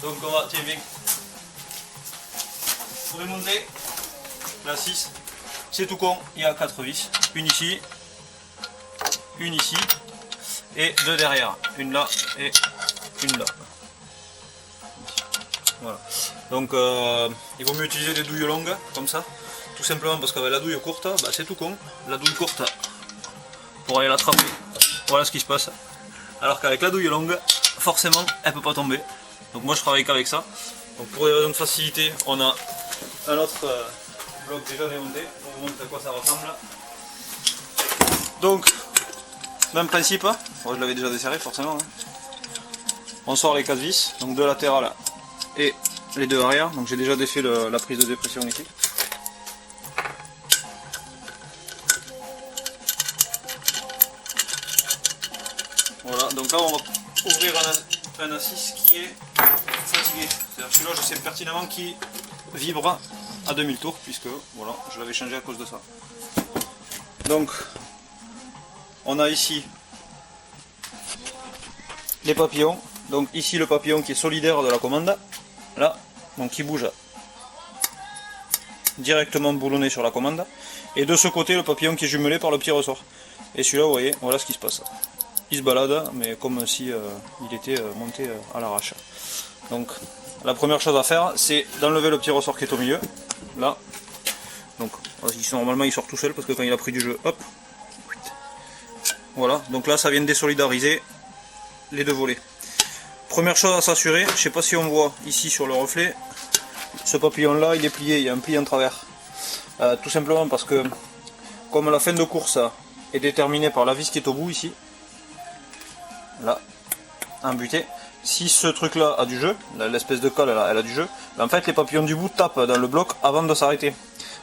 Donc on va, tiens, viens. Pour remonter, la 6, c'est tout con, il y a 4 vis. Une ici et deux derrière. Une là et une là. Voilà. Donc il vaut mieux utiliser des douilles longues, comme ça. Tout simplement parce qu'avec la douille courte, bah, c'est tout con. La douille courte, pour aller l'attraper, voilà ce qui se passe. Alors qu'avec la douille longue, forcément, elle peut pas tomber. Donc moi je travaille qu'avec ça. Donc pour des raisons de facilité, on a un autre bloc déjà démonté. On vous montre à quoi ça ressemble. Donc, même principe, moi je l'avais déjà desserré forcément. On sort les 4 vis, donc deux latérales et les deux arrière. Donc j'ai déjà défait la prise de dépression ici. Voilà, donc là on va ouvrir un A6 qui est fatigué. C'est-à-dire celui-là je sais pertinemment qu'il vibre à 2000 tours puisque voilà, je l'avais changé à cause de ça. Donc on a ici les papillons. Donc ici le papillon qui est solidaire de la commande. Là, donc qui bouge directement boulonné sur la commande. Et de ce côté le papillon qui est jumelé par le petit ressort. Et celui-là vous voyez, voilà ce qui se passe. Il se balade, mais comme si il était monté à l'arrache. Donc la première chose à faire, c'est d'enlever le petit ressort qui est au milieu, là. Donc normalement il sort tout seul parce que quand il a pris du jeu, hop. Voilà, donc là ça vient de désolidariser les deux volets. Première chose à s'assurer, je ne sais pas si on voit ici sur le reflet, ce papillon là il est plié, il y a un pli en travers. Tout simplement parce que comme la fin de course est déterminée par la vis qui est au bout ici, là, embuté. Si ce truc là a du jeu, l'espèce de colle elle a du jeu, en fait les papillons du bout tapent dans le bloc avant de s'arrêter.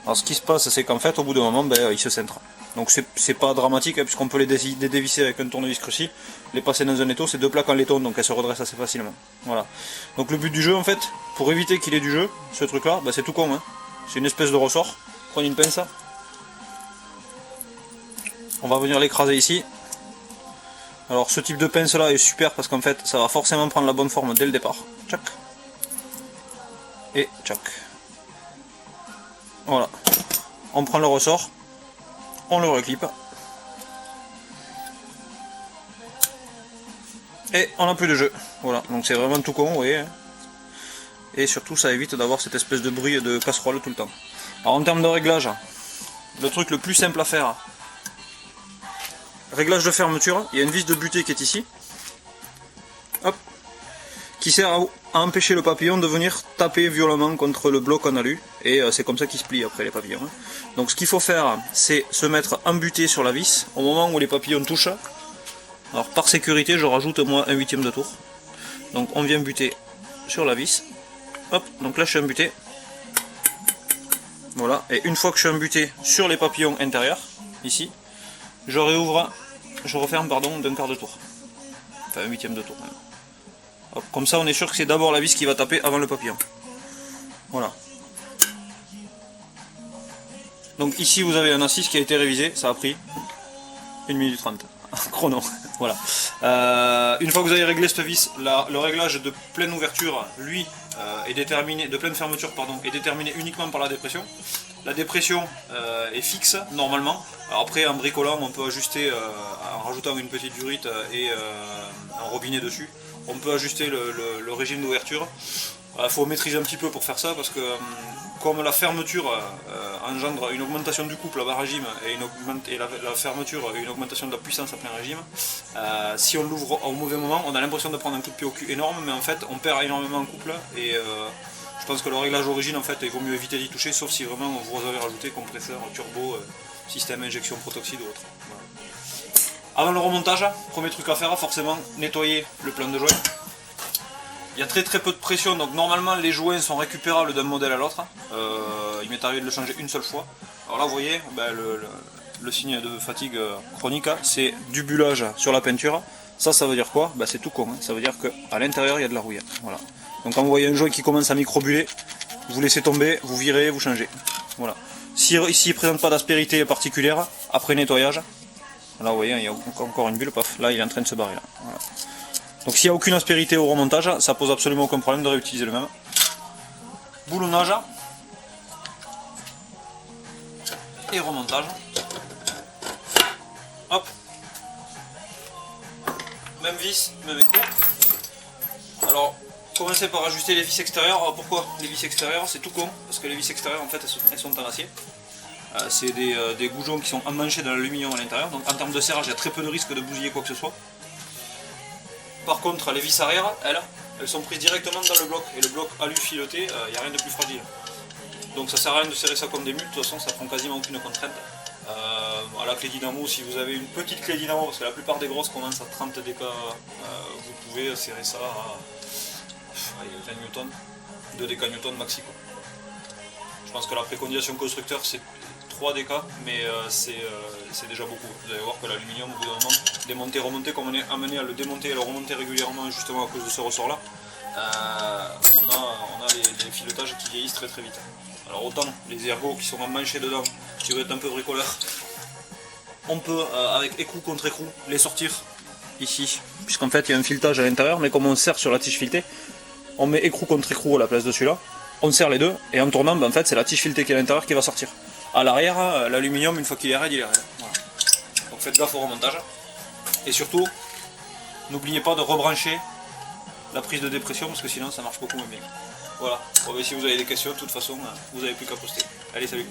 Alors ce qui se passe c'est qu'en fait au bout d'un moment ils se centrent. Donc c'est pas dramatique hein, puisqu'on peut les dévisser avec un tournevis cruci, les passer dans un étau, c'est deux plaques en laiton donc elles se redressent assez facilement. Voilà. Donc le but du jeu en fait, pour éviter qu'il ait du jeu, ce truc là, c'est tout con. Hein. C'est une espèce de ressort, prenez une pince, on va venir l'écraser ici. Alors ce type de pince là est super parce qu'en fait ça va forcément prendre la bonne forme dès le départ. Tchac. Et tchac. Voilà. On prend le ressort, on le reclipe. Et on n'a plus de jeu. Voilà, donc c'est vraiment tout con, vous voyez. Et surtout ça évite d'avoir cette espèce de bruit de casserole tout le temps. Alors en termes de réglage, le truc le plus simple à faire, réglage de fermeture, il y a une vis de butée qui est ici, hop, qui sert à empêcher le papillon de venir taper violemment contre le bloc en alu, et c'est comme ça qu'il se plie après les papillons. Donc ce qu'il faut faire, c'est se mettre embuté sur la vis au moment où les papillons touchent. Alors par sécurité, je rajoute moi un huitième de tour. Donc on vient buter sur la vis, hop, donc là je suis embuté. Voilà, et une fois que je suis embuté sur les papillons intérieurs, ici, je referme pardon d'un quart de tour, enfin un huitième de tour. Hop, comme ça on est sûr que c'est d'abord la vis qui va taper avant le papillon. Voilà. Donc ici vous avez un A6 qui a été révisé, ça a pris 1 minute 30. Chrono, voilà. Une fois que vous avez réglé cette vis, le réglage de pleine ouverture, lui, est déterminé, de pleine fermeture, pardon, est déterminé uniquement par la dépression. La dépression est fixe normalement. Alors après, en bricolant, on peut ajuster, en rajoutant une petite durite et un robinet dessus, on peut ajuster le régime d'ouverture. Il faut maîtriser un petit peu pour faire ça parce que comme la fermeture engendre une augmentation du couple à bas régime et la fermeture une augmentation de la puissance à plein régime, si on l'ouvre au mauvais moment, on a l'impression de prendre un coup de pied au cul énorme, mais en fait on perd énormément en couple et je pense que le réglage origine en fait il vaut mieux éviter d'y toucher sauf si vraiment vous avez rajouté compresseur, turbo, système injection protoxyde ou autre. Voilà. Avant le remontage, premier truc à faire, forcément nettoyer le plan de joint. Il y a très peu de pression, donc normalement les joints sont récupérables d'un modèle à l'autre. Il m'est arrivé de le changer une seule fois. Alors là vous voyez, le signe de fatigue chronique, c'est du bullage sur la peinture. Ça veut dire quoi? C'est tout con, hein. Ça veut dire qu'à l'intérieur il y a de la rouille. Voilà. Donc quand vous voyez un joint qui commence à microbuller, vous laissez tomber, vous virez, vous changez. Voilà. Si ici il ne présente pas d'aspérité particulière, après nettoyage, là vous voyez, il y a encore une bulle, paf, là il est en train de se barrer. Là. Voilà. Donc s'il n'y a aucune aspérité au remontage, ça pose absolument aucun problème de réutiliser le même. Boulonnage et remontage. Hop. Même vis, même écrou. Alors, commencez par ajuster les vis extérieures. Alors, pourquoi les vis extérieures? C'est tout con, parce que les vis extérieures en fait elles sont en acier. C'est des goujons qui sont emmanchés dans l'aluminium à l'intérieur, donc en termes de serrage il y a très peu de risque de bousiller quoi que ce soit. Par contre les vis arrière, elles sont prises directement dans le bloc, et le bloc alu fileté, il n'y a rien de plus fragile. Donc ça sert à rien de serrer ça comme des mules, de toute façon ça prend quasiment aucune contrainte. À la clé dynamo, si vous avez une petite clé dynamo, parce que la plupart des grosses commencent à 30 dk, vous pouvez serrer ça à 20 newtons, 2 dk newtons maxi quoi. Je pense que la préconisation constructeur c'est 3 dk, mais c'est déjà beaucoup. Vous allez voir que l'aluminium au bout d'un moment, démonter, remonter, comme on est amené à le démonter et à le remonter régulièrement justement à cause de ce ressort là, on a les filetages qui vieillissent très très vite. Alors autant les ergots qui sont emmanchés dedans, qui veulent être un peu bricoleur, on peut avec écrou contre écrou les sortir ici, puisqu'en fait il y a un filetage à l'intérieur, mais comme on serre sur la tige filetée, on met écrou contre écrou à la place de celui-là, on serre les deux, et en tournant, ben, en fait c'est la tige filetée qui est à l'intérieur qui va sortir. À l'arrière, l'aluminium une fois qu'il est raide, il est raide. Voilà. Donc faites gaffe au remontage, et surtout, n'oubliez pas de rebrancher la prise de dépression, parce que sinon ça marche beaucoup moins bien. Voilà, bon, si vous avez des questions, de toute façon, vous n'avez plus qu'à poster. Allez, salut!